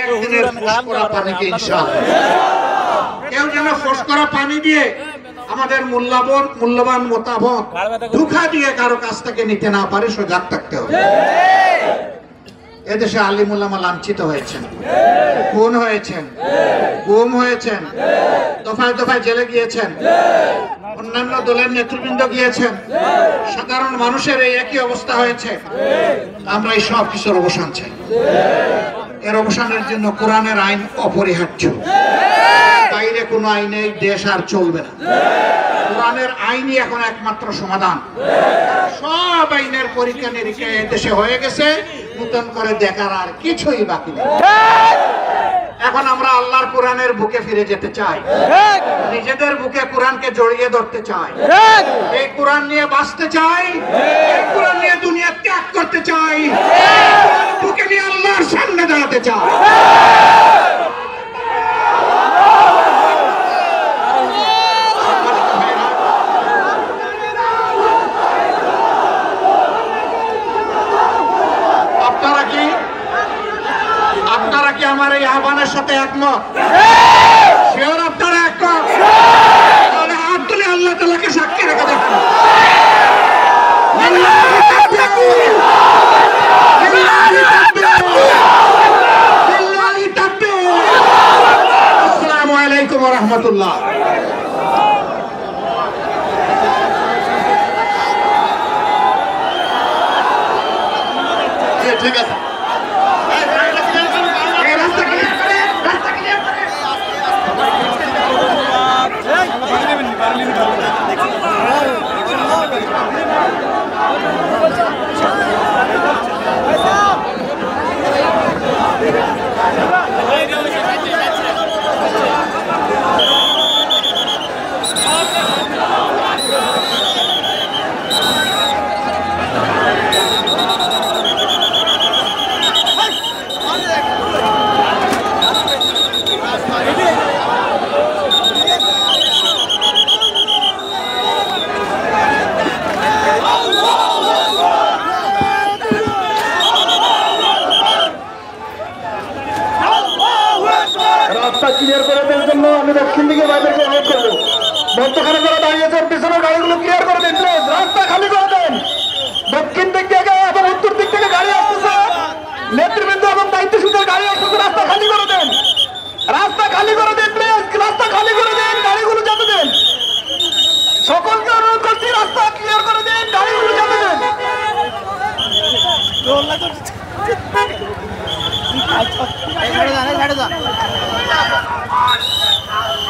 একদিনের ফোঁস করা পানিকে ইনশাআল্লাহ কেউ যেন ফোঁস করা পানি দিয়ে আমাদের মূল্যবান মতামত ধোঁকা দিয়ে কারো কাছ থেকে নিতে না পারে, সজাগ থাকতে হবে। এদেশে আলিম উলামা লাঞ্ছিত হয়েছেন, খুন হয়েছেন, গুম হয়েছেন, দফায় দফায় জেলে গিয়েছেন, অন্যান্য দলের নেতৃবৃন্দ গিয়েছেন, সাধারণ মানুষের এই একই অবস্থা হয়েছে। আমরা এই সব কিছুর অবসান চাই। এর অবসানের জন্য কোরআনের আইন অপরিহার্য। বাইরে কোনো আইনে দেশ আর চলবে না। কোরআনের আইনই এখন একমাত্র সমাধান। সব আইনের পরীক্ষা নিরীক্ষা দেশে হয়ে গেছে, নতুন করে দেখার আর কিছুই বাকি নেই। এখন আমরা আল্লাহর কোরআনের বুকে ফিরে যেতে চাই, নিজেদের বুকে কোরআনকে জড়িয়ে ধরতে চাই, এই কোরআন নিয়ে বাঁচতে চাই, এই কোরআন নিয়ে দুনিয়া ত্যাগ করতে চাই, বুকে নিয়ে আল্লাহর সামনে দাঁড়াতে চাই। আপনারা কি আমার এই আহ্বানের সাথে একমত? শিওর আপনারা একমত? তাহলে হাত তুলে আল্লাহ তাআলাকে সাক্ষী রেখে দেখুন। আসসালামু আলাইকুম ওয়া রাহমাতুল্লাহ। ঠিক আছে, রাস্তা ক্লিয়ার করে দেওয়ার জন্য আমি দক্ষিণ দিকে বাইরেকে অনুরোধ করবো, মধ্যখানে যারা দাঁড়িয়েছেন পিছনের গাড়িগুলো ক্লিয়ার করে দিন, প্লিজ রাস্তা খালি করে দেন। দক্ষিণ দিক থেকে এবং উত্তর দিক থেকে গাড়ি আসতেছে, নেতৃবৃন্দ এবং দায়িত্বশীলদের গাড়ি আসতেছে, রাস্তা খালি করে দেন, রাস্তা খালি করে দিন, প্লিজ রাস্তা খালি করে দিন, গাড়িগুলো যেতে দেন। সকলকে অনুরোধ করছি রাস্তা ক্লিয়ার করে দিন, গাড়িগুলো যেতে দেন।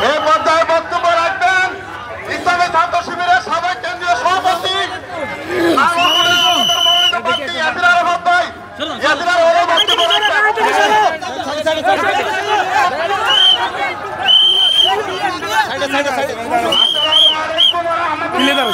এই পর্যায়ে বক্তব্য রাখবেন ইসলামী ছাত্র শিবিরের সাবেক কেন্দ্রীয় সভাপতি ইয়াসির আরাফাত ভাই। ইয়াসির আরাফাত বক্তব্য রাখবেন। ক্লিয়ার